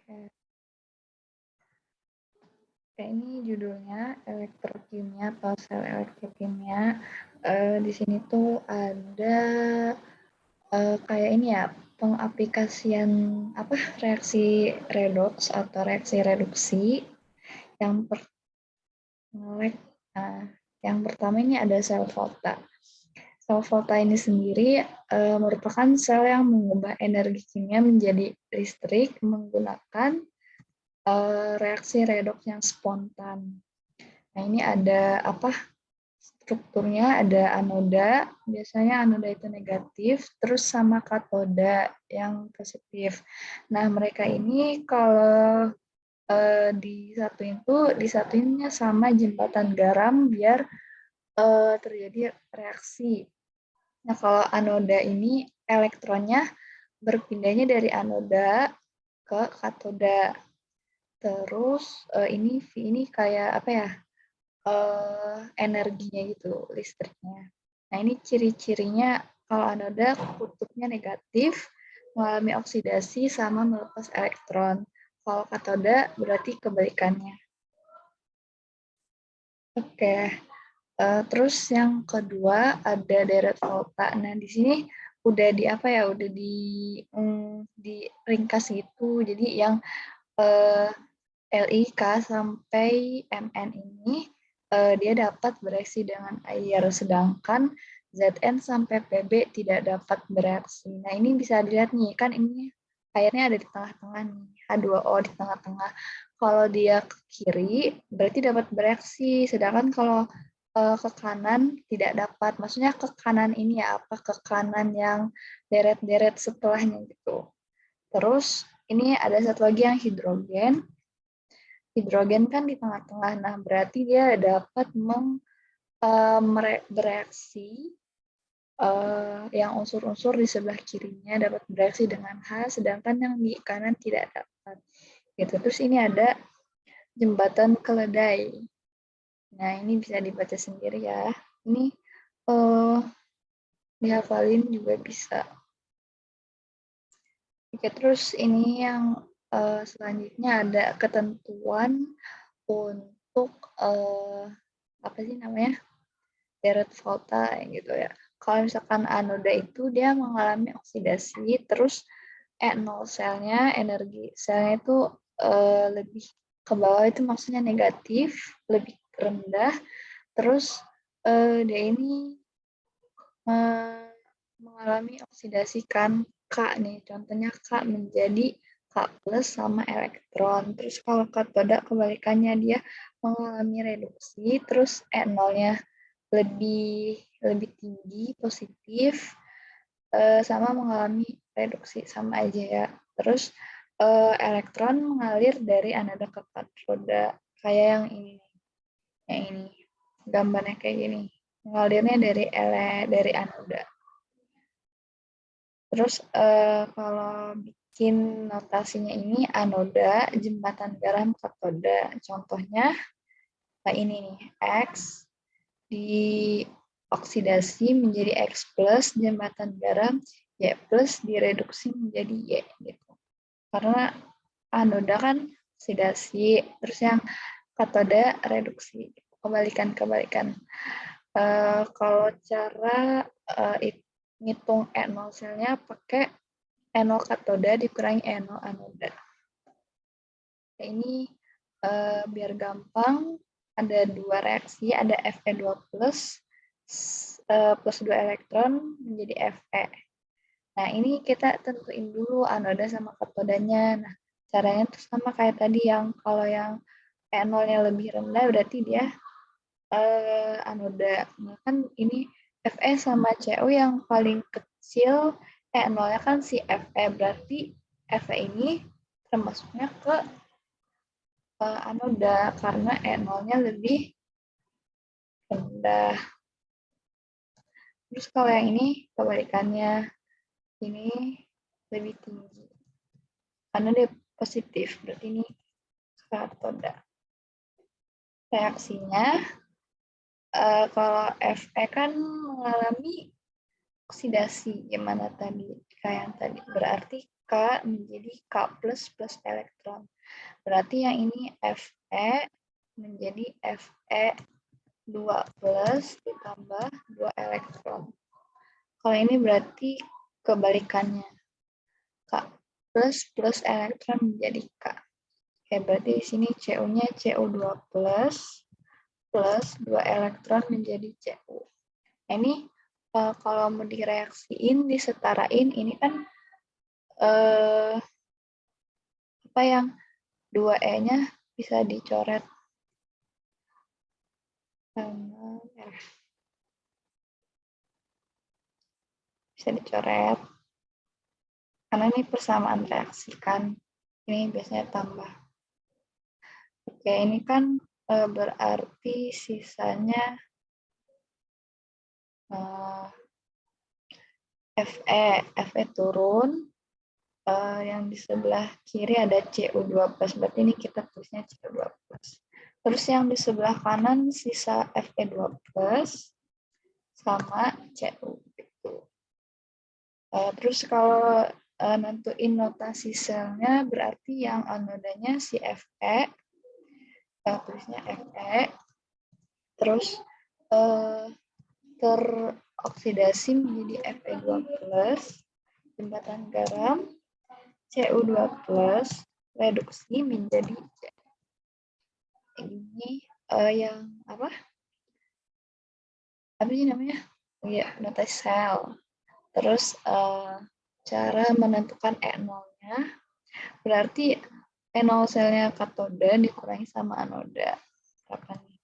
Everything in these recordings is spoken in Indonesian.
Oke. Oke, ini judulnya elektrokimia atau sel elektrokimia. Di sini tuh ada kayak ini ya, pengaplikasian reaksi redox atau reaksi reduksi yang yang pertama ini ada sel volta. Sel volta ini sendiri merupakan sel yang mengubah energi kimia menjadi listrik menggunakan reaksi redoks yang spontan. Nah, ini ada strukturnya, ada anoda, biasanya anoda itu negatif, terus sama katoda yang positif. Nah, mereka ini kalau disatuinnya sama jembatan garam biar terjadi reaksi. Nah, kalau anoda ini elektronnya berpindahnya dari anoda ke katoda. Terus ini kayak energinya gitu, listriknya. Nah, ini ciri-cirinya kalau anoda kutubnya negatif, mengalami oksidasi sama melepas elektron. Kalau katoda berarti kebalikannya. Oke. Terus yang kedua ada deret volta. Nah, di sini udah di ringkas gitu. Jadi yang LIK sampai MN ini dia dapat bereaksi dengan air, sedangkan ZN sampai PB tidak dapat bereaksi. Nah, ini bisa dilihat nih, kan ini airnya ada di tengah-tengah nih, H2O di tengah-tengah. Kalau dia ke kiri, berarti dapat bereaksi, sedangkan kalau ke kanan tidak dapat. Maksudnya ke kanan ini ya, ke kanan yang deret-deret setelahnya gitu. Terus ini ada satu lagi yang hidrogen. Hidrogen kan di tengah-tengah, nah berarti dia dapat bereaksi yang unsur-unsur di sebelah kirinya dapat bereaksi dengan H, sedangkan yang di kanan tidak dapat. Gitu. Terus ini ada jembatan keledai. Nah, ini bisa dibaca sendiri ya. Ini dihafalin juga bisa. Oke, terus ini yang selanjutnya ada ketentuan untuk deret volta gitu ya. Kalau misalkan anoda itu dia mengalami oksidasi, terus E0 selnya, energi selnya itu lebih ke bawah, itu maksudnya negatif, lebih rendah. Terus dia ini mengalami oksidasi kan K nih, contohnya K menjadi K plus sama elektron. Terus kalau katoda kebalikannya, dia mengalami reduksi, terus E0-nya lebih tinggi, positif, sama mengalami reduksi, sama aja ya. Terus elektron mengalir dari anoda ke katoda, kayak yang ini, gambarnya kayak gini, mengalirnya dari anoda. Terus kalau bikin notasinya ini anoda, jembatan garam, katoda. Contohnya kayak ini nih, X dioksidasi menjadi X plus, jembatan garam Y plus direduksi menjadi Y gitu. Karena anoda kan oksidasi, terus yang katoda reduksi. Kebalikan. Kalau cara ngitung E0 selnya pakai E0 katoda dikurangi E0 anoda. Ini biar gampang, ada dua reaksi, ada Fe2 plus 2 elektron menjadi Fe. Nah, ini kita tentuin dulu anoda sama katodanya. Nah, caranya tuh sama kayak tadi, yang kalau yang E0-nya lebih rendah berarti dia anoda. Nah, kan ini Fe sama Cu yang paling kecil, E0-nya kan si Fe, berarti Fe ini termasuknya ke anoda karena E0-nya lebih rendah. Terus kalau yang ini kebalikannya, ini lebih tinggi. Karena dia positif, berarti ini katoda. Reaksinya, kalau Fe kan mengalami oksidasi, gimana tadi? Kayak yang tadi. Berarti K menjadi K plus plus elektron. Berarti yang ini Fe menjadi Fe2 plus ditambah 2 elektron. Kalau ini berarti kebalikannya. K plus plus elektron menjadi K. Oke, berarti di sini Cu-nya Cu2 plus 2 elektron menjadi Cu. Ini kalau mau direaksiin, disetarain, ini kan apa yang 2E-nya bisa dicoret sama merah. Bisa dicoret. Karena ini persamaan reaksi kan. Ini biasanya tambah. Oke, ini kan berarti sisanya Fe turun, yang di sebelah kiri ada Cu2+, berarti ini kita tulisnya Cu2+. Terus yang di sebelah kanan sisa Fe2+, sama Cu. Gitu. Terus kalau nentuin notasi selnya, berarti yang anodanya si Fe, tulisnya Fe, terus teroksidasi menjadi Fe2+, jembatan garam, Cu2+, reduksi menjadi C. Ini yang apa? Apa sih namanya? Ya, notasi sel. Terus cara menentukan E0-nya, berarti E0 selnya katoda dikurangi sama anoda. Berapa nih?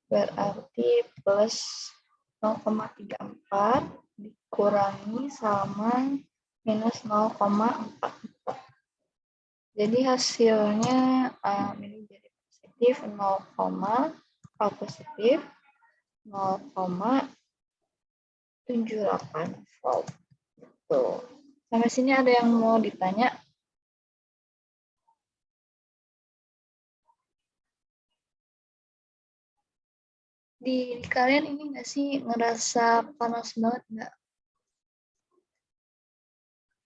Berarti plus 0,34 dikurangi sama minus 0,44. Jadi hasilnya ini jadi positif 0, positif 0,78 volt. Tuh. Sampai sini ada yang mau ditanya? Di kalian ini nggak sih ngerasa panas banget nggak?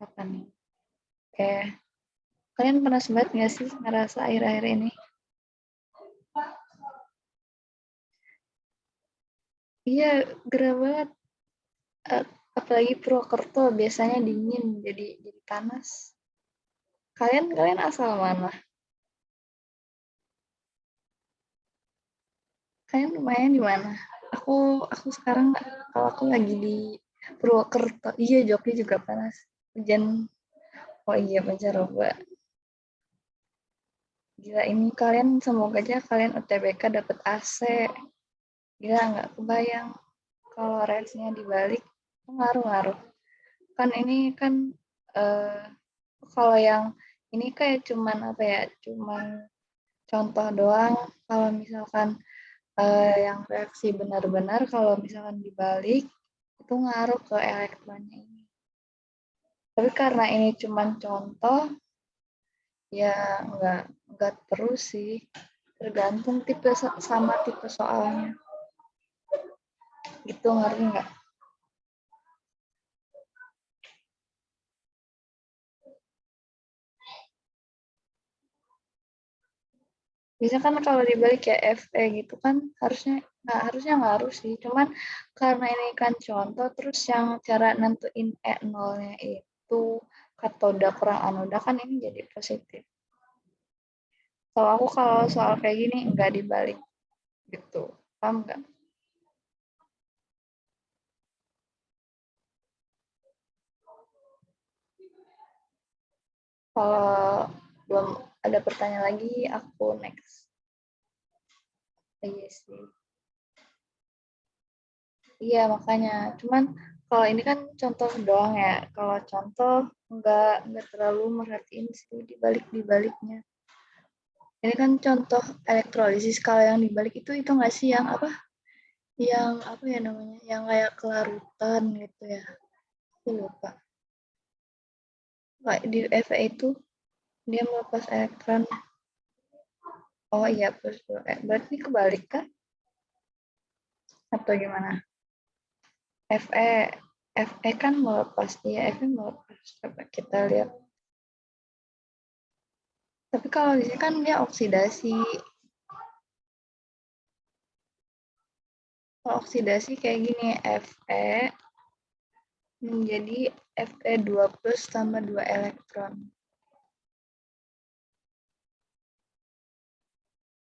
Apa nih? Oke. Kalian panas banget nggak sih ngerasa air-air ini? Iya, gerah banget. Apalagi Purwokerto biasanya dingin, jadi panas. Kalian asal mana? Kalian lumayan di mana? Aku sekarang kalau aku lagi di Purwokerto. Iya, Jogja juga panas. Hujan. Oh iya, Pancaroba. Gila, ini kalian semoga aja kalian UTBK dapat AC. Gila, nggak kebayang kalau reaksinya dibalik ngaruh-ngaruh. Kan ini kan kalau yang ini kayak cuman apa ya? Cuman contoh doang. Kalau misalkan yang reaksi benar-benar kalau misalkan dibalik itu ngaruh ke elektronnya ini. Tapi karena ini cuma contoh, ya nggak terus sih. Tergantung tipe sama tipe soalnya. Gitu, ngerti nggak? Biasanya kan kalau dibalik ya FE gitu kan harusnya nggak harus sih. Cuman karena ini kan contoh, terus yang cara nentuin E0-nya itu katoda kurang anoda kan ini jadi positif. Kalau aku kalau soal kayak gini nggak dibalik gitu. Paham nggak? Kalau belum ada pertanyaan lagi, aku next. Iya sih. Iya, makanya. Cuman kalau ini kan contoh doang ya. Kalau contoh nggak terlalu merhatiin sih dibalik-dibaliknya. Ini kan contoh elektrolisis. Kalau yang dibalik itu nggak sih yang apa? Yang apa ya namanya? Yang kayak kelarutan gitu ya. Aku lupa. Kayak di EVA itu dia melepas elektron. Oh iya, plus 2. Berarti kebalik kan? Atau gimana? Fe Fe kan melepas, iya Fe melepas. Coba kita lihat. Tapi kalau di sini kan dia oksidasi. Kalau oksidasi kayak gini, Fe menjadi Fe2 plus tambah 2 elektron.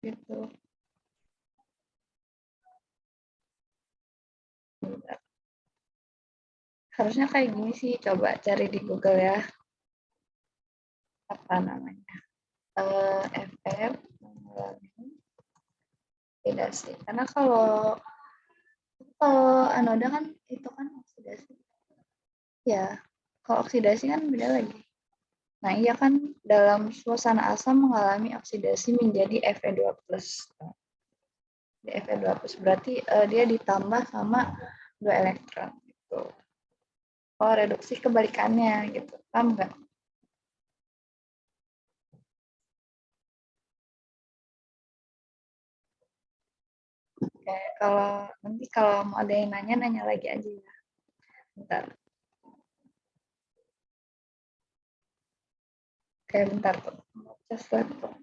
Gitu. Harusnya kayak gini sih, coba cari di Google ya. Apa namanya? Fe mengalami oksidasi. Karena kalau anoda kan itu kan oksidasi. Ya, kalau oksidasi kan beda lagi. Nah, iya kan dalam suasana asam mengalami oksidasi menjadi Fe2+. Di Fe2+, berarti dia ditambah sama 2 elektron gitu. Oh, reduksi kebalikannya gitu. Paham nggak? Oke, kalau mau ada yang nanya, nanya lagi aja ya. Bentar. Oke, bentar tuh. Just laptop.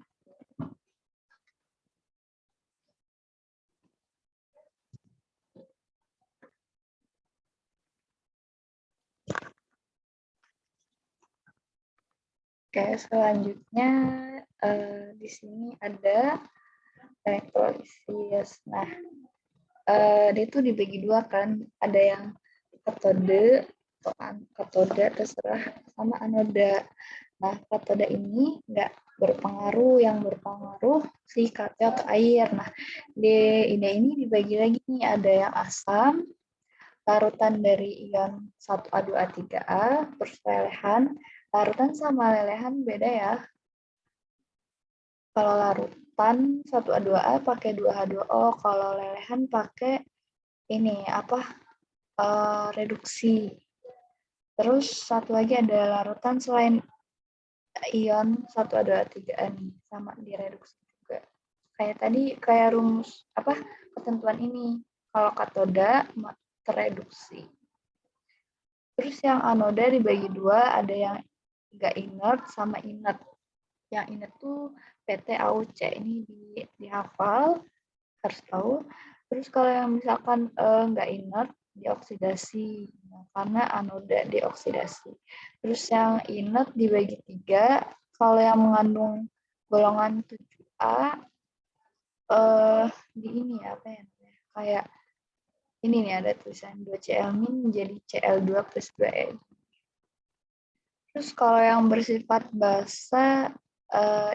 Oke, selanjutnya di sini ada elektrolisis. Nah, dia itu dibagi dua kan, ada yang katode atau katode terserah sama anoda. Nah, katode ini nggak berpengaruh, yang berpengaruh si katot atau air. Nah, ini dibagi lagi nih, ada yang asam, larutan dari ion 1A2A3A, terus lelehan. Larutan sama lelehan beda ya. Kalau larutan 1A2A pakai 2H2O, kalau lelehan pakai ini apa? Reduksi. Terus satu lagi ada larutan selain ion 1A2A3A nih, sama direduksi juga. Kayak tadi, kayak rumus apa? Ketentuan ini. Kalau katoda tereduksi. Terus yang anoda dibagi dua, ada yang nggak inert sama inert. Yang inert tuh PT AUC, ini dihafal, harus tahu. Terus kalau yang misalkan nggak inert, dioksidasi, karena anoda dioksidasi. Terus yang inert dibagi tiga, kalau yang mengandung golongan 7A, di ini apa ya, kayak ini nih ada tulisan 2Cl- menjadi Cl2 plus 2E. Terus kalau yang bersifat basa,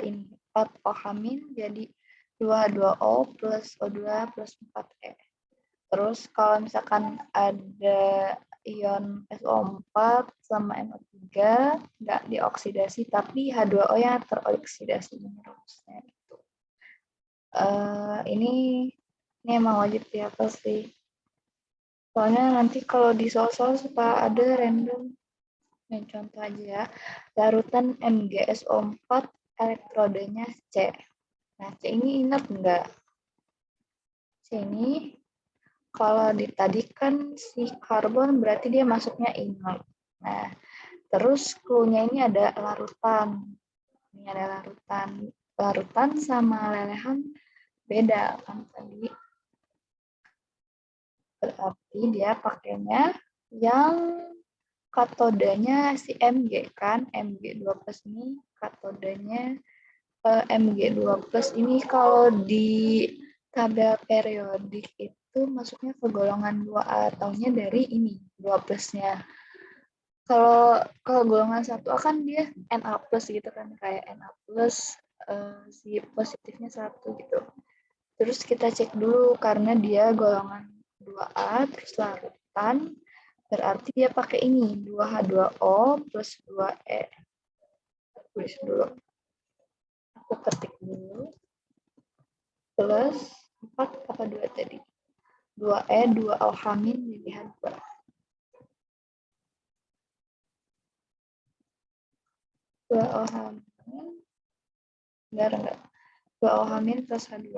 ini 4OH- jadi 2H2O plus O2 plus 4E. Terus kalau misalkan ada ion SO4 sama NO3 nggak dioksidasi, tapi H2O yang teroksidasi menerusnya. Gitu. Ini emang wajib dihafal sih. Soalnya nanti kalau di soal-soal suka ada random. Yang contoh aja ya, larutan MgSO4 elektrodenya C. Nah, C ini inert enggak? C ini kalau tadi kan si karbon berarti dia masuknya inert. Nah, terus clue-nya ini ada larutan. Ini ada larutan. Larutan sama lelehan beda kan tadi. Berarti dia pakainya yang katodenya si Mg kan, Mg2 plus ini katodenya Mg2 plus ini kalau di tabel periodik itu masuknya ke golongan 2A, taunya dari ini 2 plusnya. Kalau golongan 1A kan dia Na plus gitu kan, kayak Na plus si positifnya 1 gitu. Terus kita cek dulu karena dia golongan 2A terus larutan, berarti dia pakai ini 2H2O plus 2E. Tulis dulu. Aku ketik dulu. Plus 4 apa 2 tadi? 2E, 2OH- jadi H2. Dua OH- enggak. 2OH- plus H2.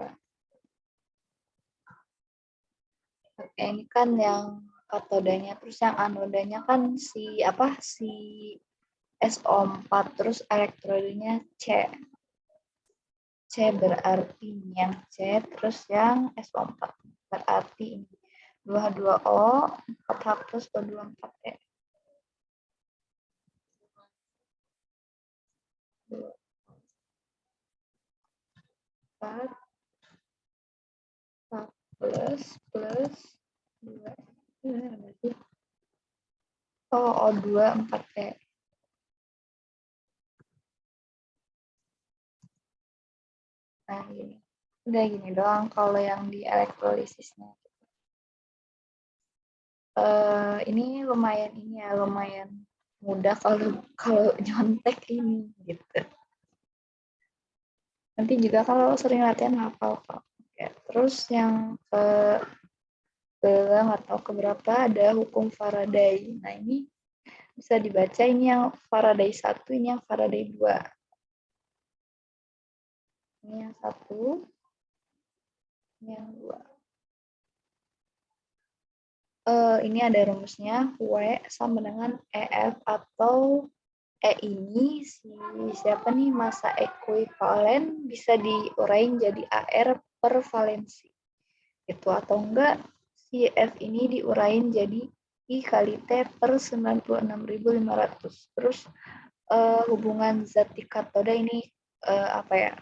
Oke, ini kan yang katodanya, terus yang anodanya kan si SO4, terus elektrodenya C. C berarti ini yang C, terus yang SO4 berarti ini 22O, 4H plus, 224E. 4 plus 2. Oh, O2 4E. Nah, gini. Udah gini doang kalau yang di elektrolisisnya. Ini lumayan lumayan mudah kalau nyontek ini gitu. Nanti juga kalau sering latihan hafal kok. Oke, terus yang ke-6 atau keberapa ada hukum Faraday. Nah, ini bisa dibaca, ini yang Faraday 1, ini yang Faraday 2. Ini yang 1, ini yang 2. Ini ada rumusnya, W sama dengan EF atau E ini siapa nih, masa ekuivalen bisa diuraiin jadi AR per valensi. Itu atau enggak si F ini diuraiin jadi I kali T per 96.500. Terus hubungan zat di katoda ini apa ya?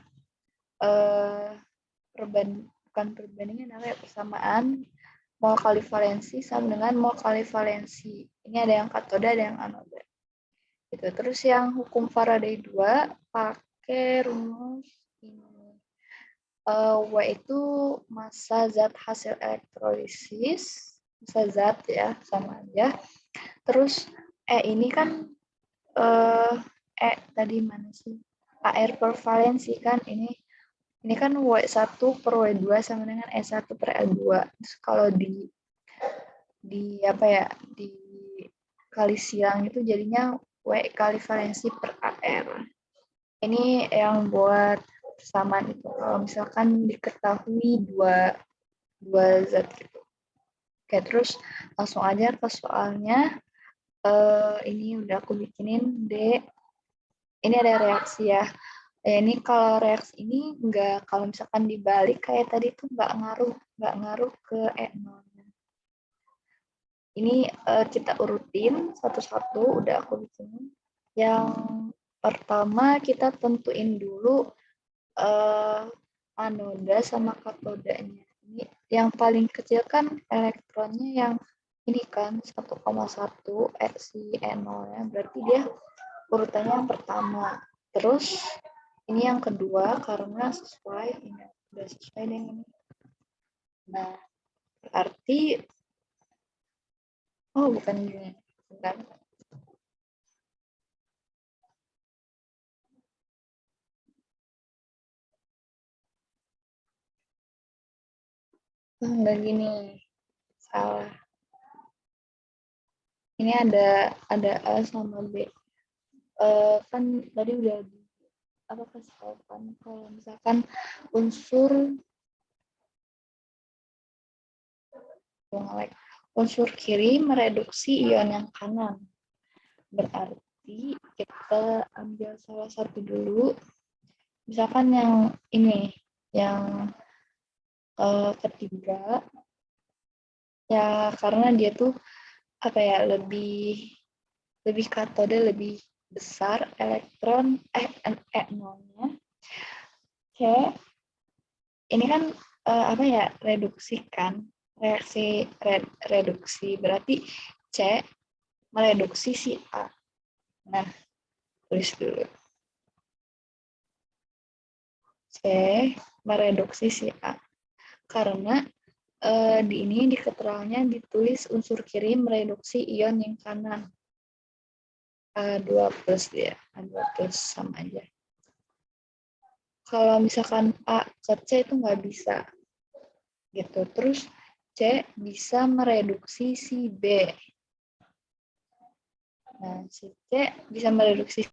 Bukan perbandingan, apa ya, persamaan mol kali valensi sama dengan mol kali valensi. Ini ada yang katoda, ada yang anoda. Gitu. Terus yang hukum Faraday 2 pakai rumus ini. W itu massa zat hasil elektrolisis, massa zat ya, sama aja. Terus ini kan tadi mana sih? AR per valensi kan, ini kan W1 per W2 sama dengan E1 per E2. Terus kalau di apa ya, di kali silang itu jadinya W kali valensi per AR. Ini yang buat persamaan itu. Kalau misalkan diketahui dua zat gitu. Oke, terus langsung aja ke soalnya. Ini udah aku bikinin D. Ini ada reaksi ya. Ini kalau reaksi ini enggak, kalau misalkan dibalik kayak tadi tuh nggak ngaruh ke E0. Ini kita urutin satu-satu, udah aku bikinin. Yang pertama kita tentuin dulu anoda sama katodanya. Ini yang paling kecil kan elektronnya yang ini kan 1,1 si E0 ya. Berarti dia urutannya yang pertama. Terus ini yang kedua karena sesuai, ini udah sesuai dengan ini. Nah, berarti bukan gini. Bentar. Enggak gini. Salah. Ini ada A sama B. Kan tadi udah kasih tahu kan kalau misalkan unsur kiri mereduksi ion yang kanan. Berarti kita ambil salah satu dulu. Misalkan yang ini, yang ketiga, ya karena dia tuh apa ya, lebih katode, lebih besar elektron E0-nya. C ini kan apa ya, reduksi kan, reaksi reduksi, berarti C mereduksi si A. Nah, tulis dulu. C mereduksi si A. Karena di keterangannya ditulis unsur kiri mereduksi ion yang kanan. A2 plus dia. A2 plus sama aja. Kalau misalkan A ke C itu nggak bisa. Gitu. Terus C bisa mereduksi si B. Nah, si C bisa mereduksi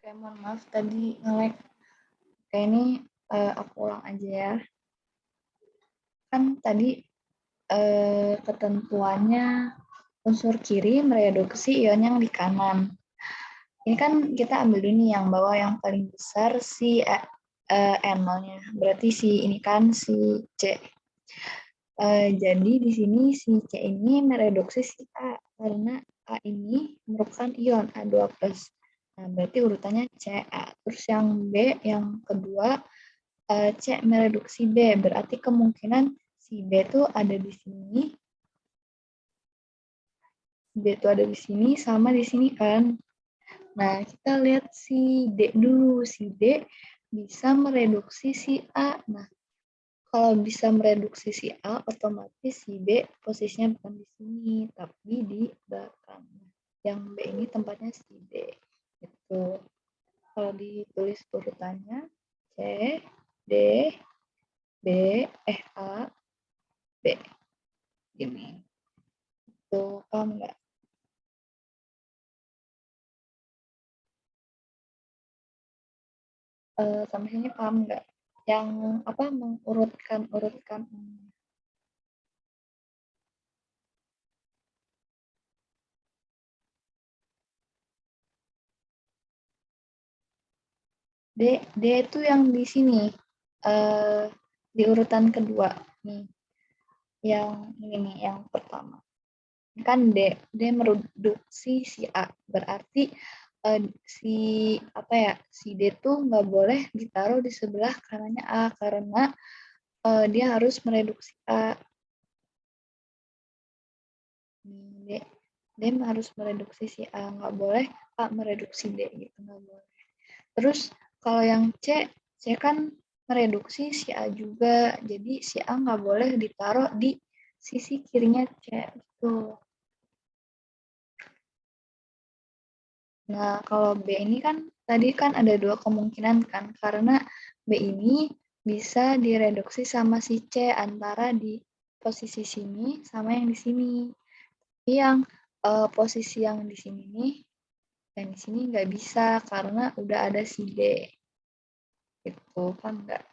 Oke, mohon maaf tadi nge-lag. Oke, ini aku ulang aja ya. Kan tadi ketentuannya unsur kiri mereduksi ion yang di kanan. Ini kan kita ambil dulu nih yang bawah yang paling besar si N0-nya. Berarti si ini kan si C. Jadi di sini si C ini mereduksi si A karena A ini merupakan ion A2+. Nah, berarti urutannya CA. Terus yang B yang kedua C mereduksi B. Berarti kemungkinan si B itu ada di sini. B itu ada di sini sama di sini kan. Nah, kita lihat si D dulu. Si D bisa mereduksi si A. Nah, kalau bisa mereduksi si A, otomatis si B posisinya bukan di sini, tapi di belakang. Yang B ini tempatnya si D. Gitu. Kalau ditulis urutannya, C, D, B, A, B. Gini. Tuh, paham nggak? Sampai sini paham nggak? Yang apa mengurutkan D itu yang di sini di urutan kedua nih, yang ini nih yang pertama kan D mereduksi si A, berarti si apa ya si D tuh nggak boleh ditaruh di sebelah kanannya A karena dia harus mereduksi A. D D harus mereduksi si A, nggak boleh A mereduksi D gitu, nggak boleh. Terus kalau yang C kan mereduksi si A juga, jadi si A nggak boleh ditaruh di sisi kirinya C gitu. Nah, kalau B ini kan tadi kan ada dua kemungkinan kan, karena B ini bisa direduksi sama si C antara di posisi sini sama yang di sini. Yang posisi yang di sini nih, yang di sini nggak bisa karena udah ada si D. Gitu kan nggak?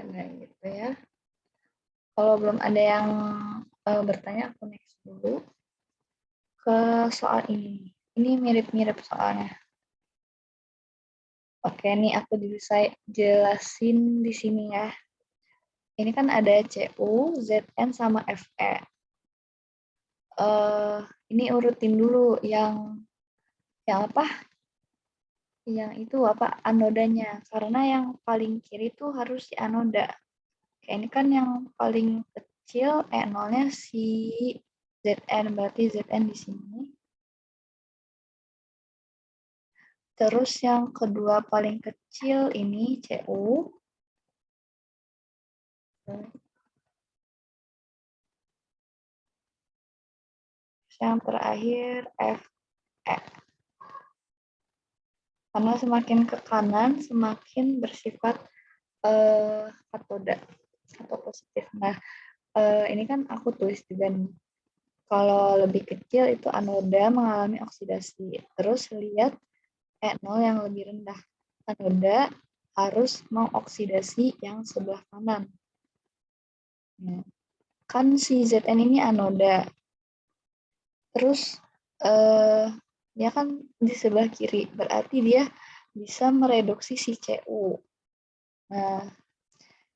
Kayak gitu ya. Kalau belum ada yang bertanya, aku next dulu ke soal ini. Ini mirip-mirip soalnya. Oke, nih aku jelasin di sini ya. Ini kan ada CU, ZN, sama FE. Ini urutin dulu yang apa? Yang itu apa anodanya. Karena yang paling kiri tuh harus si anoda. Oke, ini kan yang paling kecil E0-nya si ZN, berarti ZN di sini. Terus yang kedua paling kecil ini CU. Yang terakhir FE. Karena semakin ke kanan, semakin bersifat katoda atau positif. Nah, ini kan aku tulis juga nih. Kalau lebih kecil itu anoda mengalami oksidasi. Terus lihat E0 yang lebih rendah. Anoda harus mengoksidasi yang sebelah kanan. Nah, kan si Zn ini anoda. Terus dia kan di sebelah kiri, berarti dia bisa mereduksi si Cu. Nah,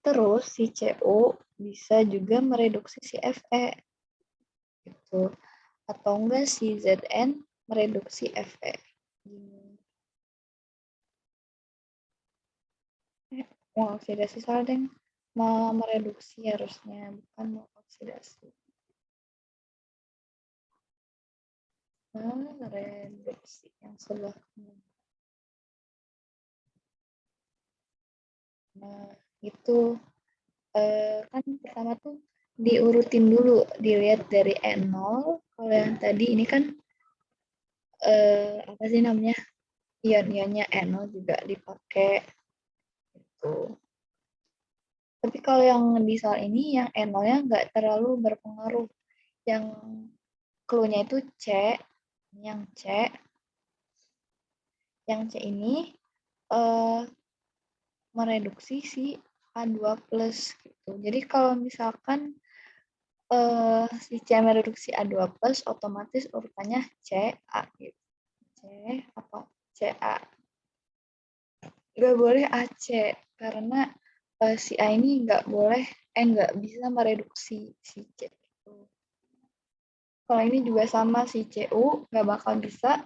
terus si Cu bisa juga mereduksi si Fe. Gitu. Atau enggak si Zn mereduksi Fe. Mau oksidasi salah deh. Mau mereduksi harusnya, bukan mau oksidasi. Mereduksi yang sebelah kanan. Nah, itu kan pertama tuh diurutin dulu, dilihat dari N0. Kalau yang tadi ini kan apa sih namanya? Ion-ionnya N0 juga dipakai. gitu. Tapi kalau yang di soal ini, yang N0-nya nggak terlalu berpengaruh. Yang clue-nya itu C, yang C. Yang C ini mereduksi si A2+. Gitu. Jadi kalau misalkan si C mereduksi A2+, otomatis urutannya CA. Gitu. C apa? CA. Nggak boleh AC, karena si A ini nggak bisa mereduksi si C. Kalau ini juga sama, si CU nggak bakal bisa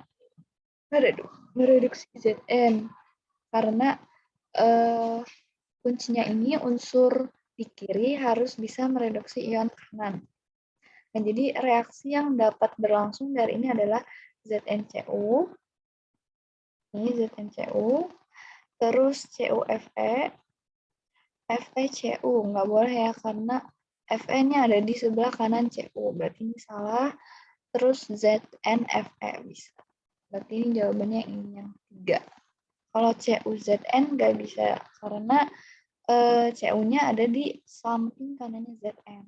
mereduksi ZN, karena kuncinya ini unsur di kiri harus bisa mereduksi ion kanan. Nah, jadi reaksi yang dapat berlangsung dari ini adalah ZnCu, ini ZnCu, terus CuFe, FeCu, nggak boleh ya, karena Fe-nya ada di sebelah kanan Cu, berarti ini salah. Terus ZnFe bisa. Berarti ini jawabannya ini yang 3. Kalau CuZn nggak bisa, karena Cu-nya ada di samping kanannya Zn.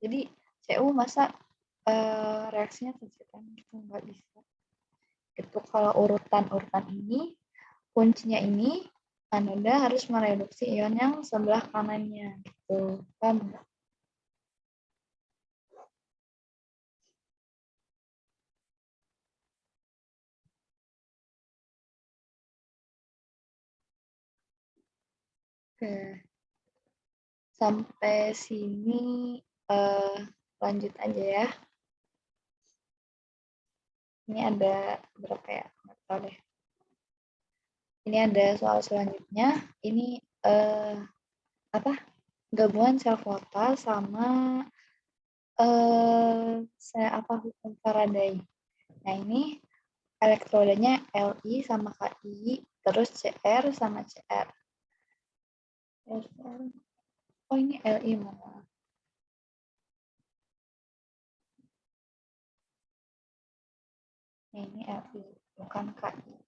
Jadi Cu masa reaksinya ke Zn itu nggak bisa. Itu kalau urutan ini, kuncinya ini, anoda harus mereduksi ion yang sebelah kanannya. Gitu. Paham nggak? Oke. Sampai sini lanjut aja ya. Ini ada berapa ya? Nggak tahu deh. Ini ada soal selanjutnya. Ini gabungan sel volta sama hukum Faraday. Nah, ini elektrodanya Li sama Ki, terus Cr sama Cr. Oh, ini Li malah. Nah, ini Li, bukan Ki.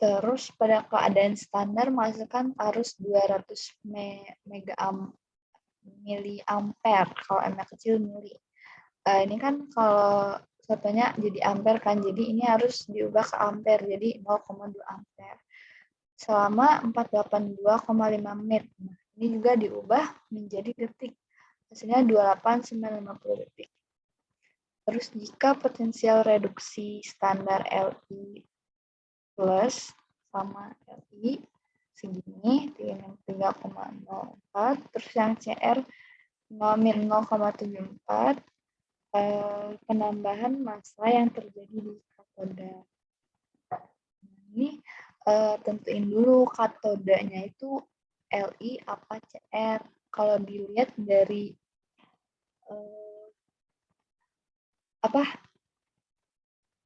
Terus pada keadaan standar menghasilkan arus 200 miliampere, kalau M-nya kecil mili. Ini kan kalau satunya jadi ampere kan, jadi ini harus diubah ke ampere, jadi 0,2 ampere. Selama 482,5 menit. Nah, ini juga diubah menjadi detik. Hasilnya 28,950 detik. Terus jika potensial reduksi standar Li plus sama Li segini, 3,04, terus yang Cr 0,74, penambahan massa yang terjadi di katoda. Ini tentuin dulu katodanya itu Li apa Cr. Kalau dilihat dari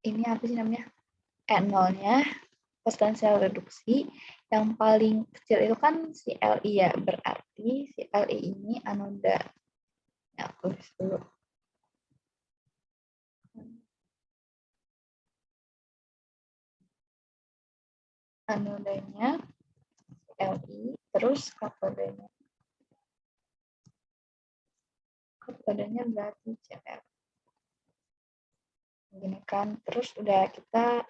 ini apa sih namanya? N0-nya, potensial reduksi, yang paling kecil itu kan si Li ya, berarti si Li ini anoda. Ya, tulis dulu. Anodanya Li, terus katodanya. Katodanya berarti Cr. Gini kan, terus udah kita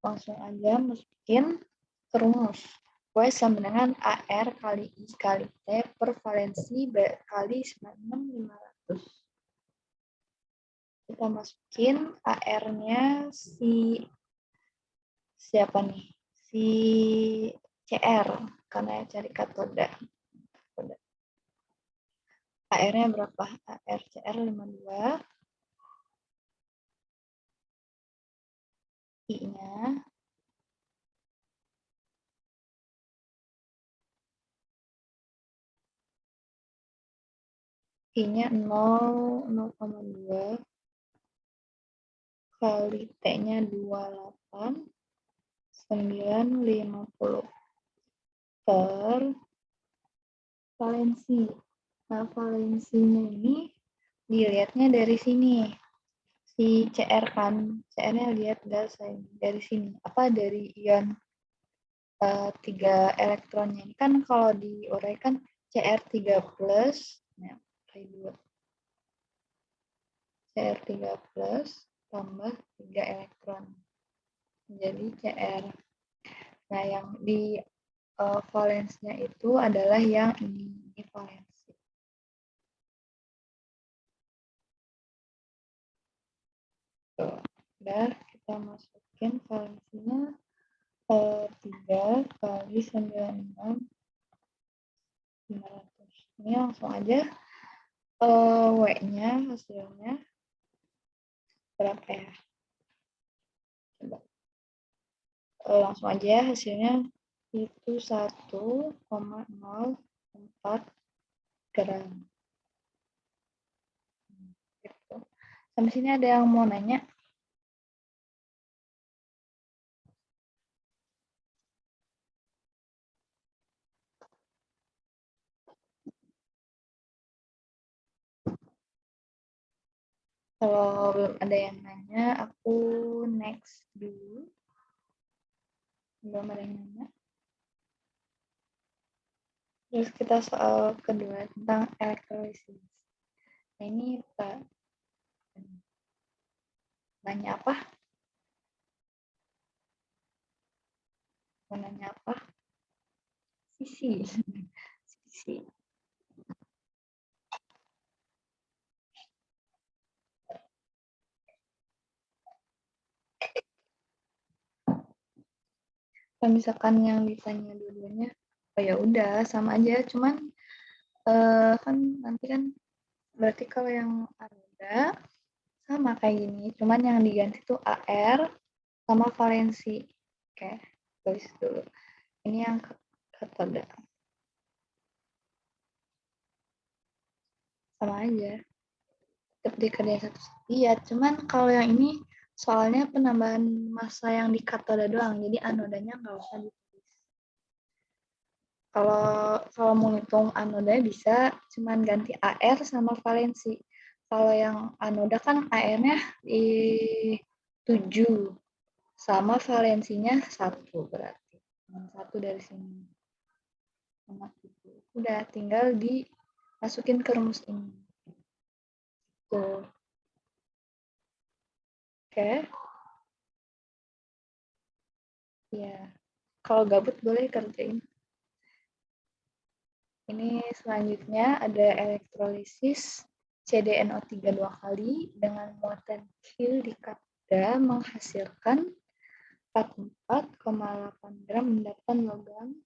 langsung aja masukin ke rumus. Y sama dengan AR kali I kali T per valensi kali 96.500. Kita masukin AR-nya siapa nih? Si CR, karena cari katoda. AR-nya berapa? AR CR 52. I-nya I-nya 0,2 kali T-nya 28 950 per valensi. Nah, valensinya ini dilihatnya dari sini. Si CR kan, CR-nya lihat gas dari sini. Apa dari ion 3 elektronnya ini kan kalau diuraikan Cr3 plus, nah, Cr3 plus tambah 3 elektron menjadi Cr. Nah, yang di valensnya itu adalah yang ini valensi. Tuh, udah kita masukin valensinya 3 kali 96 500. Ini langsung aja W-nya hasilnya berapa ya? Coba. Langsung aja hasilnya itu 1,04 gram. Gitu. Sampai sini ada yang mau nanya? Kalau belum ada yang nanya, aku next dulu. Belum ada yang nanya. Terus kita soal kedua tentang elektrolisis. Nah, ini Pak, nanya apa? Mau nanya apa? Sisi. Sisi. Kalau misalkan yang ditanya dua-duanya, oh ya udah sama aja. Cuman kan nanti kan berarti kalau yang anoda sama kayak gini. Cuman yang diganti tuh AR sama valensi. Oke, tulis dulu. Ini yang katoda. Sama aja. Tetap dikerjain satu. Iya, cuman kalau yang ini soalnya penambahan massa yang di katoda doang. Jadi anodanya nggak usah ditulis. Kalau mau ngitung anoda bisa cuman ganti AR sama valensi. Kalau yang anoda kan AR-nya di 7 sama valensinya 1 berarti. 1 dari sini. Sama itu. Udah tinggal dimasukin ke rumus ini. Tuh. Oke. Ya. Kalau gabut boleh kerjain. Ini selanjutnya ada elektrolisis CdNO3 2 kali dengan muatan Q di katoda menghasilkan 44,8 gram endapan logam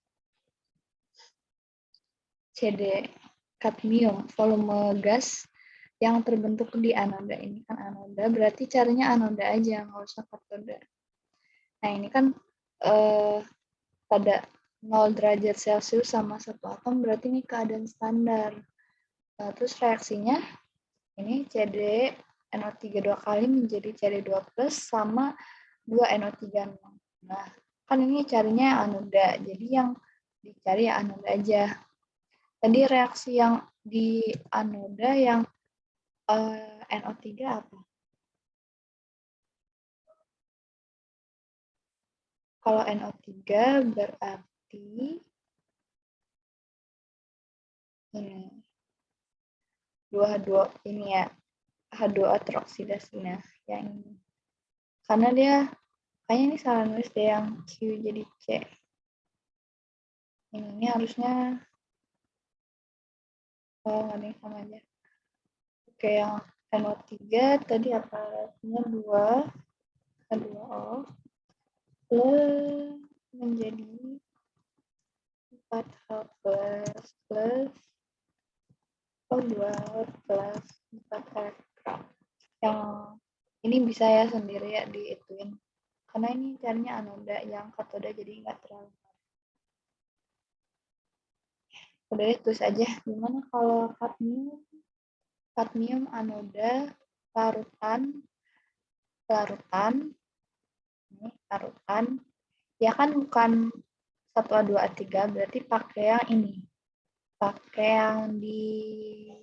Cd kadmium volume gas yang terbentuk di anoda. Ini kan anoda, berarti caranya anoda aja, nggak usah katoda. Nah, ini kan pada 0 derajat Celcius sama 1 atom, berarti ini keadaan standar. Nah, terus reaksinya, ini CdNO3 2 kali menjadi Cd2 plus sama 2 NO3 0. Nah, kan ini carinya anoda, jadi yang dicari ya anoda aja. Tadi reaksi yang di anoda yang NO3 apa? Kalau NO3 berarti ini 2H2 ini ya, H2O teroksidasinya yang ini. Karena dia kayaknya ini salah nulis deh yang Q jadi C. Ini harusnya nggak ada yang sama aja. Oke, yang NO3 tadi apa? Artinya 2 H2O plus menjadi 4H plus plus 2 plus 4 elektron. Yang ini bisa ya sendiri ya diituin. Karena ini caranya anoda yang katoda jadi nggak terlalu. Udah tulis aja. Gimana kalau kadmium? Kadmium anoda larutan ini larutan ya kan bukan 1A2A3 berarti pakai yang ini, pakai yang di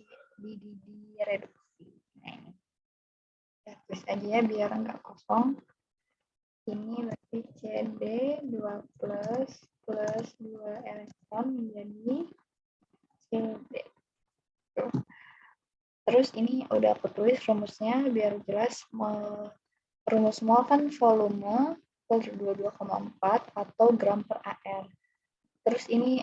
reduksi. Nah, ini ya, tulis aja ya biar nggak kosong. Ini berarti CD2 plus plus 2 elektron menjadi Cd. Terus ini udah aku tulis rumusnya biar jelas. Rumus mol kan volume per 22,4 atau gram per AR. Terus ini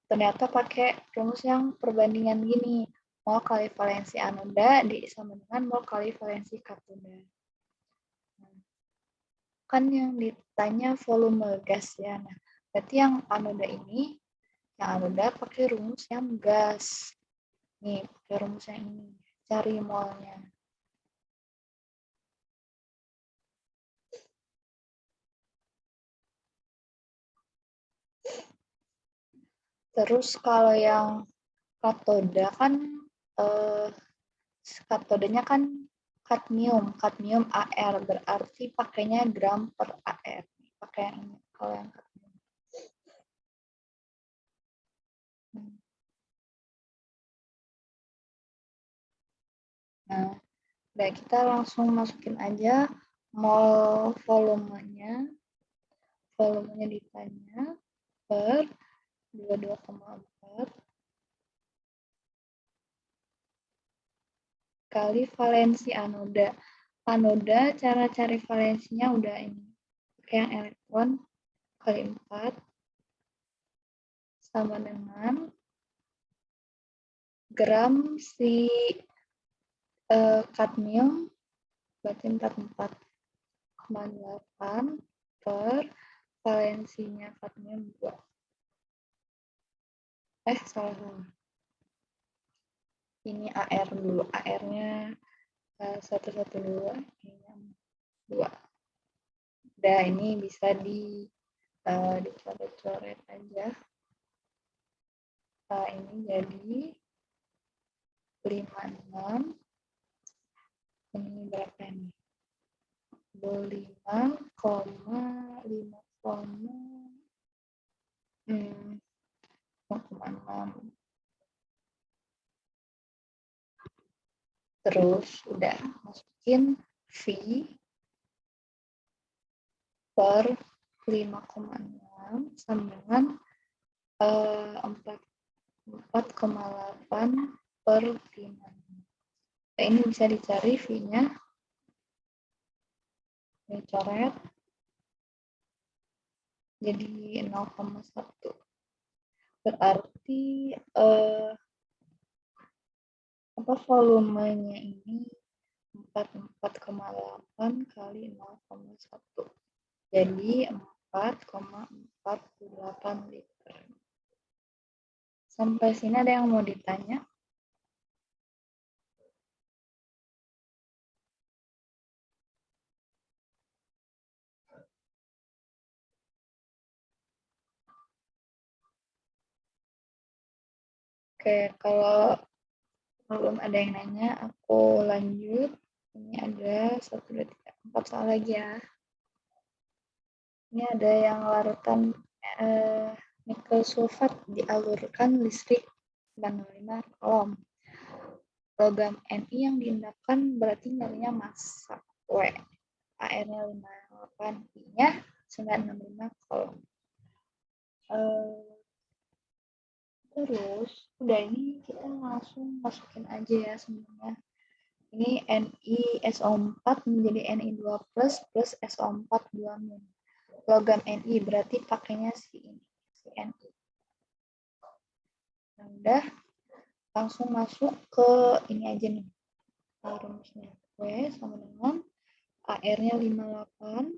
ternyata pakai rumus yang perbandingan gini. Mol kali valensi anoda sama dengan mol kali valensi katoda. Kan yang ditanya volume gas ya. Nah, berarti yang anoda ini, yang anoda pakai rumus yang gas. Nih, pakai rumus yang ini. Cari molnya. Terus kalau yang katoda kan katodanya kan kadmium AR berarti pakainya gram per AR. Pakai yang ini kalau yang kadmium. Nah, udah kita langsung masukin aja mol volumenya. Volumenya ditanya per 22,4 kali valensi anoda. Anoda cara cari valensinya udah ini. Pakai yang elektron kali 4 sama dengan gram si kadmium berarti 44,8 per valensinya kadmium 2. Salah. Ini AR dulu. AR-nya 112, ini 2. Udah, ini bisa dicoret-coret aja. Ini jadi 56. Ini berapa ini? 5,6. Terus udah masukin V per 5,6 sama dengan 4,8 per 5. Nah, ini bisa dicari V-nya. Dicoret. Jadi 0,1. Berarti volumenya ini 44,8 kali 0,1. Jadi 4,48 liter. Sampai sini ada yang mau ditanya? Oke, kalau belum ada yang nanya, aku lanjut. Ini ada 1, 2, 3, 4 soal lagi ya. Ini ada yang larutan nikel sulfat dialurkan listrik 95 ohm. Logam Ni yang diendapkan berarti nyalinya massa W. AR-nya 58, I-nya 965 ohm. Terus, udah ini kita langsung masukin aja ya semuanya. Ini NiSO4 menjadi Ni2 plus SO4 2-. Logam Ni berarti pakainya si ini, si Ni. Nah, udah langsung masuk ke ini aja nih. Rumusnya. W sama dengan AR-nya 58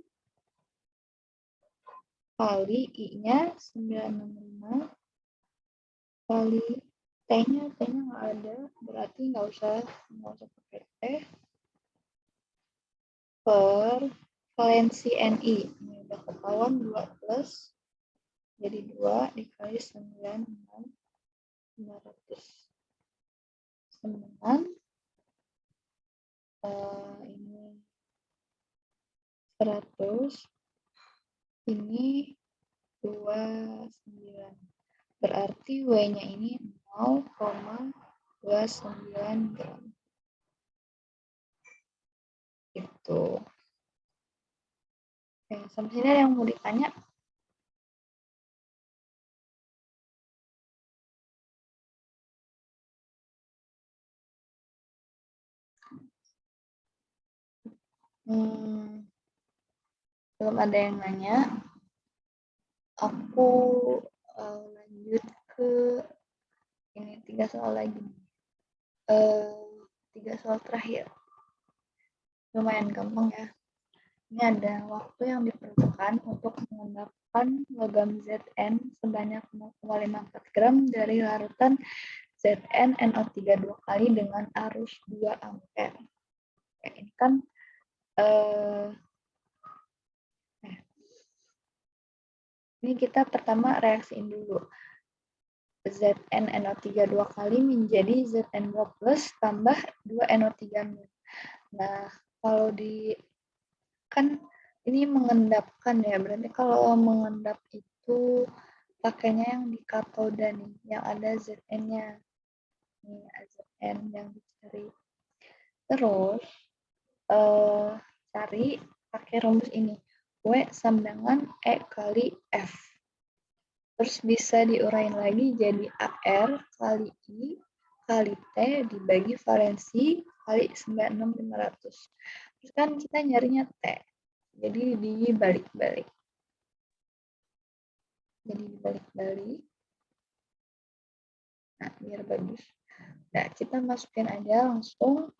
kali I-nya 965 kali T-nya nggak ada, berarti nggak usah pakai T, per valensi Ni. Ini udah ketahuan 2 plus, jadi 2 dikali 9,500. Sama ini 100, ini 29. Berarti W-nya ini 0,29 gram. Itu. Oke, sampai sini ada yang mau ditanya? Belum ada yang nanya. Aku lanjut ke ini 3 soal lagi. 3 soal terakhir. Lumayan gampang ya. Ini ada waktu yang diperlukan untuk mengendapkan logam Zn sebanyak 0,54 gram dari larutan Zn NO3 dua kali dengan arus 2 ampere. Oke, ini kan ini kita pertama reaksiin dulu. Zn NO3 dua kali menjadi Zn2 plus tambah 2 NO3 min. Nah, kalau kan ini mengendapkan ya, berarti kalau mengendap itu pakainya yang di katoda nih, yang ada Zn-nya. Ini Zn yang dicari. Terus, cari pakai rumus ini. W sama dengan E kali F. Terus bisa diurain lagi jadi AR kali I kali T dibagi valensi kali 96500. Terus kan kita nyarinya T. Jadi dibalik-balik. Nah, biar bagus. Nah, kita masukin aja langsung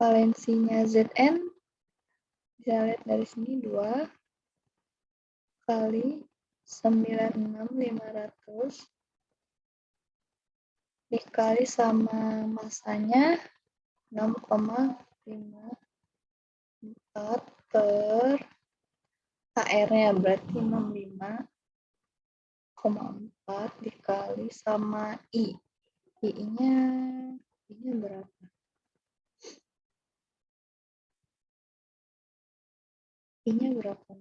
valensinya Zn. Bisa lihat dari sini 2 kali 96500 dikali sama masanya 6,54 per HR-nya berarti 65,4 dikali sama I. I-nya berapa? I-nya berapa?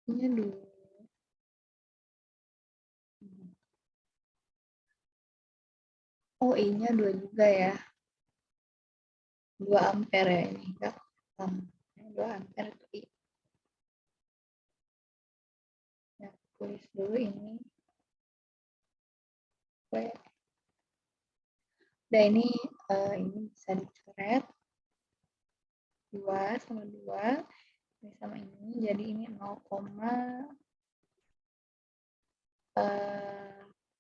I-nya 2. Oh, I-nya 2 juga ya. 2 ampere ya ini. Enggak. 2 ampere itu I. Nah, tulis dulu ini. Oke. Nah, ini bisa dicoret. 2 sama 2. Ini sama ini. Jadi ini 0,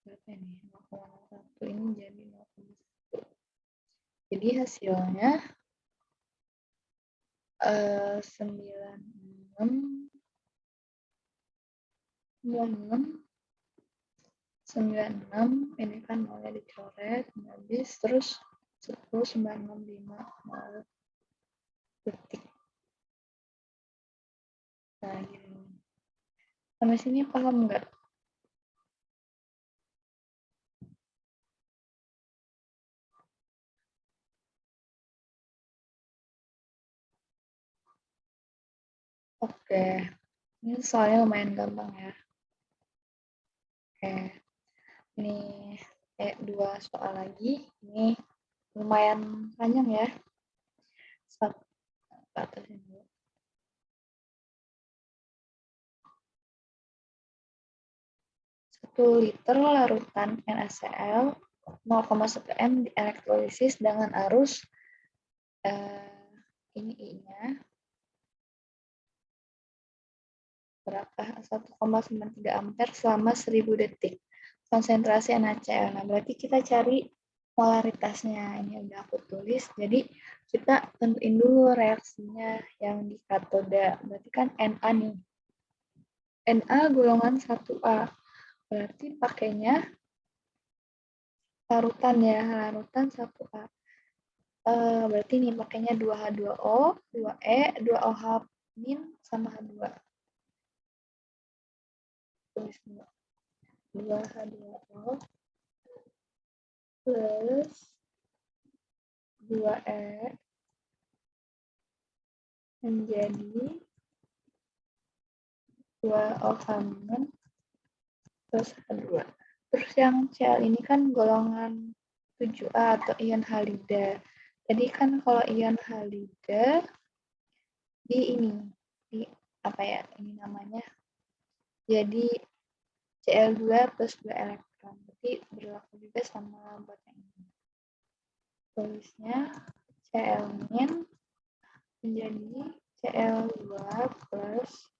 berapa ini? 0,1 ini jadi 0,1. Jadi hasilnya 96 ini kan nolnya dicoret habis terus 10,965 detik. Nah, gini. Sampai sini paham nggak? Oke, ini soalnya lumayan gampang ya. Oke, ini 2 soal lagi. Ini lumayan panjang ya. 1 liter larutan NaCl 0,1 M dielektrolisis dengan arus ini I-nya berapa? 1,93 ampere selama 1000 detik. Konsentrasi NaCl. Nah, berarti kita cari polaritasnya. Ini udah aku tulis. Jadi kita tentuin dulu reaksinya yang di katoda. Berarti kan Na nih. Na golongan 1A. Berarti pakainya larutan ya, larutan 1A. Berarti nih pakainya 2H2O, 2E, 2OH min sama H2. Tulis dulu. 2H2O plus 2E menjadi 2OH min plus H2. Terus yang Cl ini kan golongan 7A atau ion halida. Jadi kan kalau ion halida di apa ya ini namanya? Jadi Cl2 plus 2 elektron. Berarti berlaku juga sama buat yang ini. Tulisnya Cl min menjadi Cl2 plus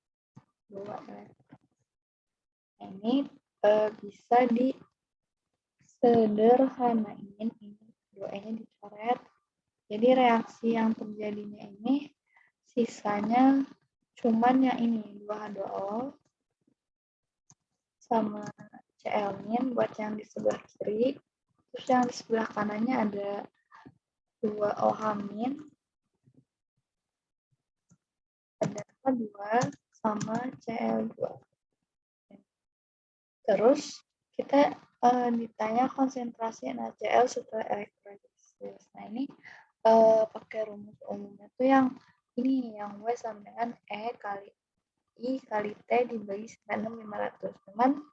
2 elektron. Ini bisa disederhanain, ini 2E-nya dicoret. Jadi reaksi yang terjadinya ini sisanya cuman yang ini 2H2O sama Cl min buat yang di sebelah kiri. Terus yang di sebelah kanannya ada 2OH min, ada H2 sama Cl2. Terus kita ditanya konsentrasi NaCl setelah elektrolisis. Nah ini pakai rumus umumnya tuh yang ini, yang W sama dengan E kali I kali T dibagi 96.500. Cuman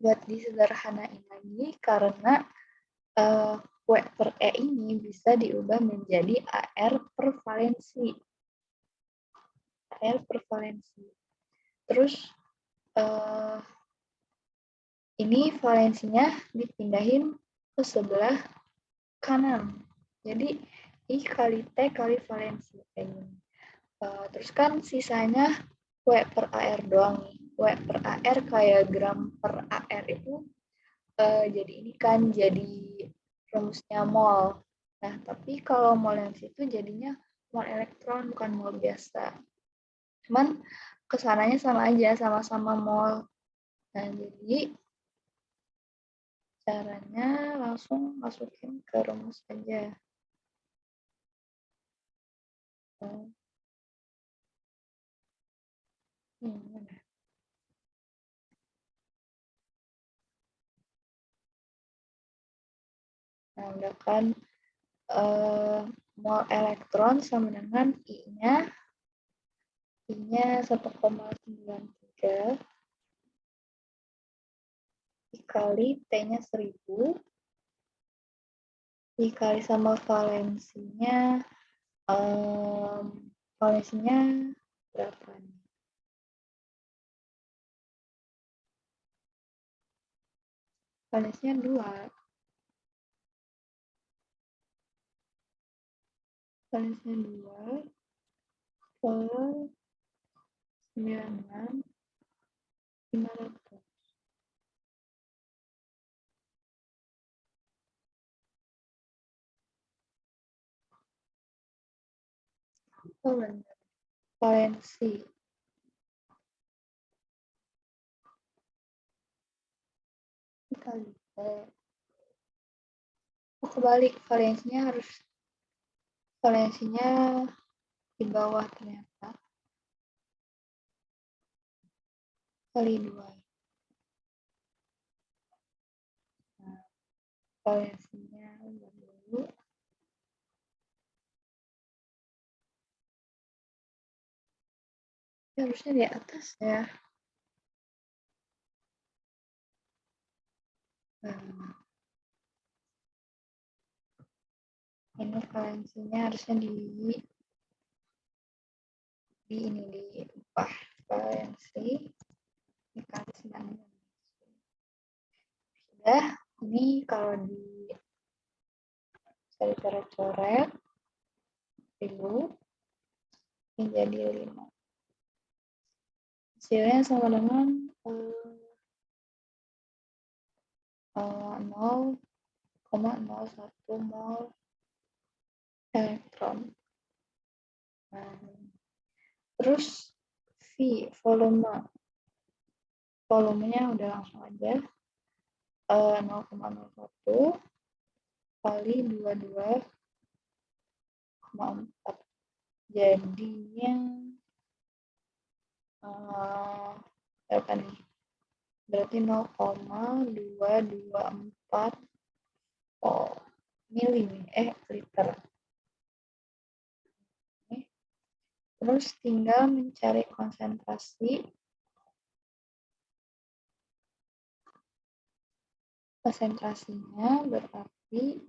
buat disederhanain lagi karena W per E ini bisa diubah menjadi AR per valensi. AR per valensi. Terus ini valensinya dipindahin ke sebelah kanan. Jadi I kali T kali valensi kayak gini. Terus kan sisanya W per AR doang nih. W per AR kayak gram per AR itu jadi ini kan jadi rumusnya mol. Nah, tapi kalau mol yang situ jadinya mol elektron bukan mol biasa. Cuman kesananya sama aja, sama-sama mol. Nah, jadi caranya langsung masukin ke rumus aja. Nah, udah kan mol elektron sama dengan I-nya 1,93 dikali T-nya 1000 dikali sama valensinya berapa nih? Valensinya 2. Valensinya 2 per 96.500. Oh benar. Valensi. Dikali T. Oh kebalik, valensinya di bawah ternyata. Kali 2. Nah, valensinya dulu. Harusnya di atas ya. Ini valensinya harusnya diubah valensi dikali 9. Sudah, ini kalau saya coret-coret dulu menjadi 5. Hasilnya sama dengan 0,01 mol elektron. Terus V, volumenya udah langsung aja 0,01 kali 22,4. Jadinya berapa nih? Berarti 0,224 liter. Terus tinggal mencari konsentrasi. Konsentrasinya berarti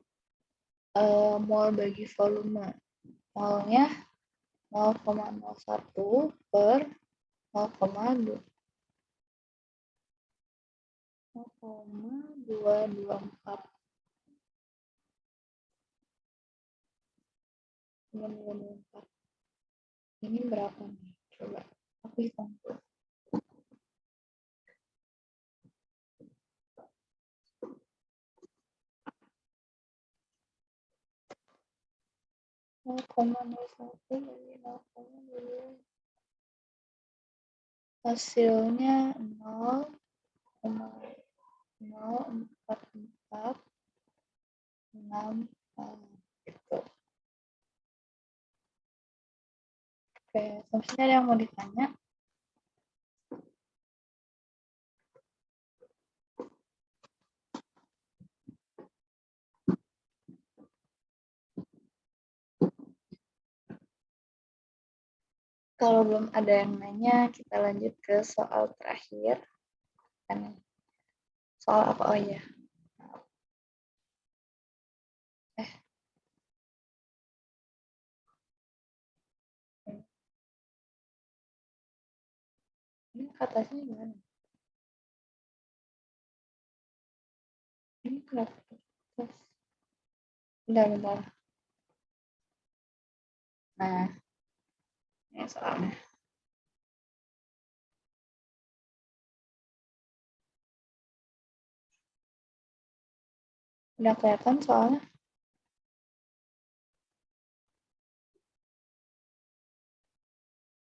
mol bagi volume. Molnya 0,01 per 0,224. 2, 4. Ini berapa nih? Coba aku hitung dulu. 0,01 dari 0,2. Hasilnya 0,0446 gitu. Oke, selanjutnya ada yang mau ditanya? Kalau belum ada yang nanya, kita lanjut ke soal terakhir. Soal apa? Oh iya. Ini atasnya gimana? Ini kenapa? Bentar. Nah, ini soalnya. Udah kelihatan soalnya?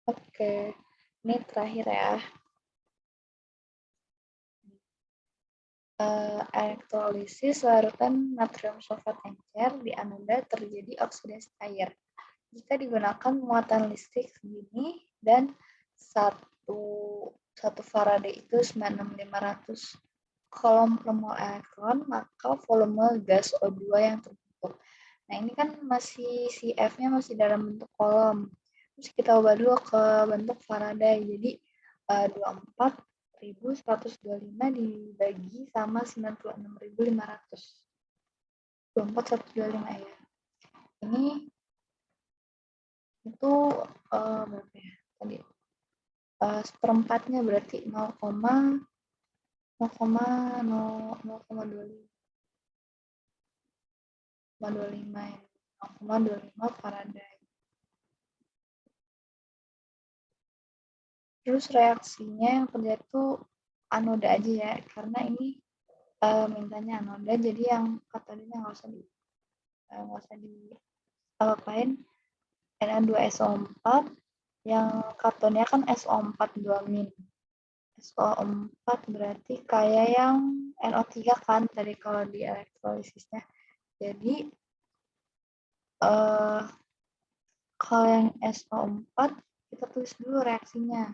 Oke, ini terakhir ya. Elektrolisis larutan natrium sulfat encer di anoda terjadi oksidasi air. Jika digunakan muatan listrik segini dan satu Faraday itu 96500 kolom per mol elektron, maka volume gas O2 yang terbentuk. Nah, ini kan masih si F-nya masih dalam bentuk kolom. Terus kita ubah dulu ke bentuk Faraday. Jadi 24.125 dibagi sama 96.500. 24.125 ya. Ini itu berapa ya tadi? Seperempatnya berarti 0,25 Faraday. Terus reaksinya yang terjadi tuh anoda aja ya, karena ini mintanya anoda, jadi yang katodenya nggak usah diapain. Na2SO4 yang katonnya kan SO4 2-. SO4 berarti kayak yang NO3 kan tadi kalau di elektrolisisnya. Jadi kalau yang SO4 kita tulis dulu reaksinya.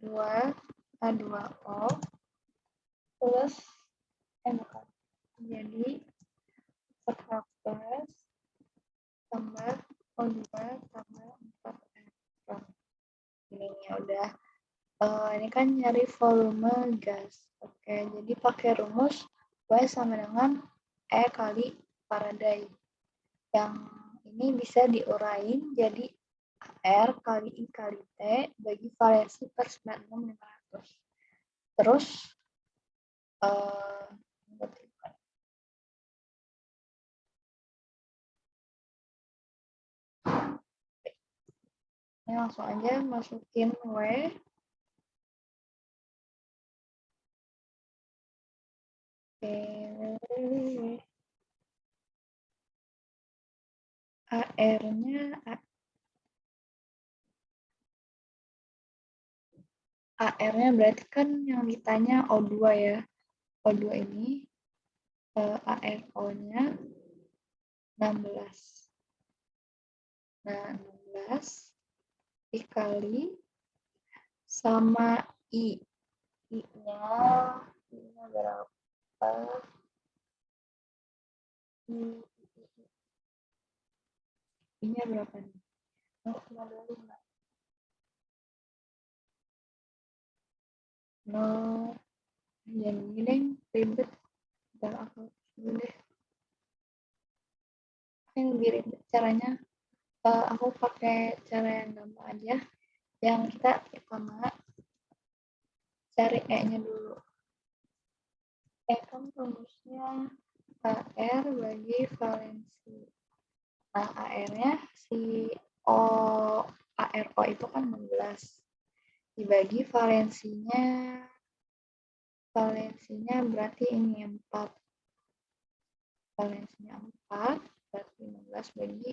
2H2O plus bukan. Jadi 14 tambah O2 tambah 4 elektron. Ini udah. Ini kan nyari volume gas. Oke, jadi pakai rumus W sama dengan E kali Faraday. Yang ini bisa diurain jadi R kali I kali T bagi variasi per 96.500. Terus ini langsung aja masukin W. AR-nya berarti kan yang ditanya O2 ya. O2 ini ARO-nya 16. Nah, 16 dikali sama I. I-nya berapa? I-nya berapa nih? 0,25. Yang ini deh, ribet. Dan aku dulu deh. Yang lebih ribet caranya, aku pakai cara yang gampang aja. Yang kita pertama cari E-nya dulu. E kan rumusnya AR bagi valensi. Nah, AR-nya si O, ARO itu kan 16. Dibagi valensinya berarti ini 4. Valensinya 4, berarti 16 bagi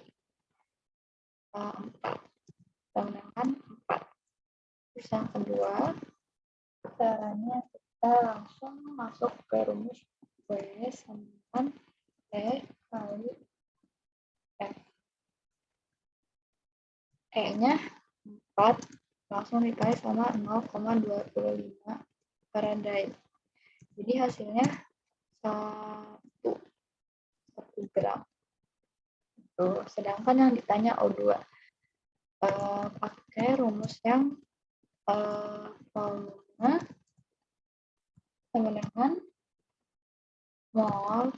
4. Menggunakan 4. Terus yang kedua, caranya kita langsung masuk ke rumus W sama T kali F. E-nya 4, langsung dikali sama 0,25 Faraday. Jadi hasilnya 1 gram. Tuh. Sedangkan yang ditanya O2, pakai rumus yang volume sama dengan mol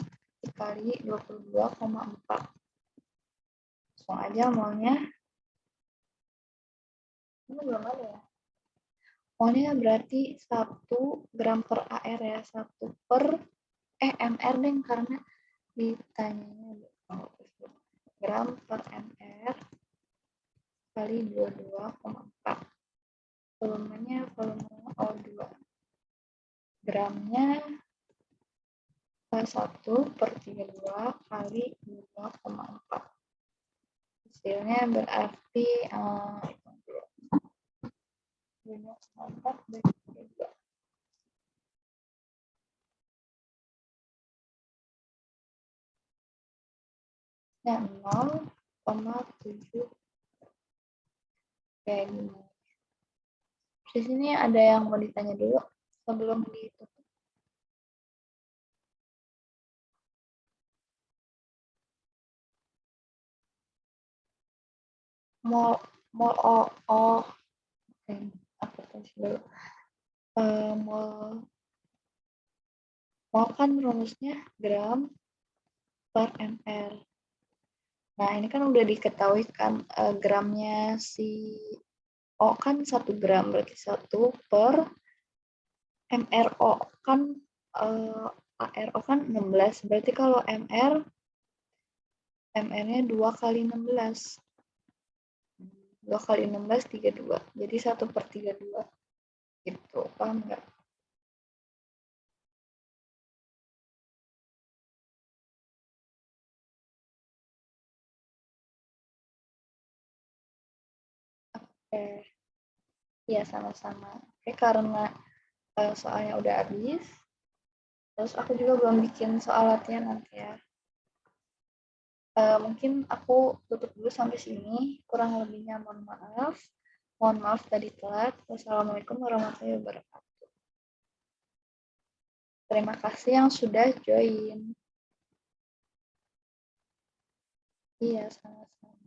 dikali 22,4. Langsung aja molnya. Ini belum ada ya. Molnya berarti 1 gram per AR ya. 1 per MR deh, karena ditanyanya gram per MR kali 22,4. Volumenya volume O2. Gramnya 1 per 32 kali 2,4. Hasilnya berarti banyak 4 bagi 32. Nah, 0,7. Oke, di sini ada yang mau ditanya dulu sebelum ditutup. Mol oke, aku tulis dulu. Mol kan rumusnya gram per ml. Nah, ini kan udah diketahui kan gramnya si O kan 1 gram, berarti 1 per MRO kan ARO kan 16, berarti kalau MR-nya 2 kali 16. 2 kali 16, 32. Jadi 1 per 32. Gitu, paham nggak? Oke, ya sama-sama. Oke, karena soalnya udah habis, terus aku juga belum bikin soal latihan nanti ya. Mungkin aku tutup dulu sampai sini. Kurang lebihnya mohon maaf. Mohon maaf tadi telat. Wassalamualaikum warahmatullahi wabarakatuh. Terima kasih yang sudah join. Iya, sama-sama.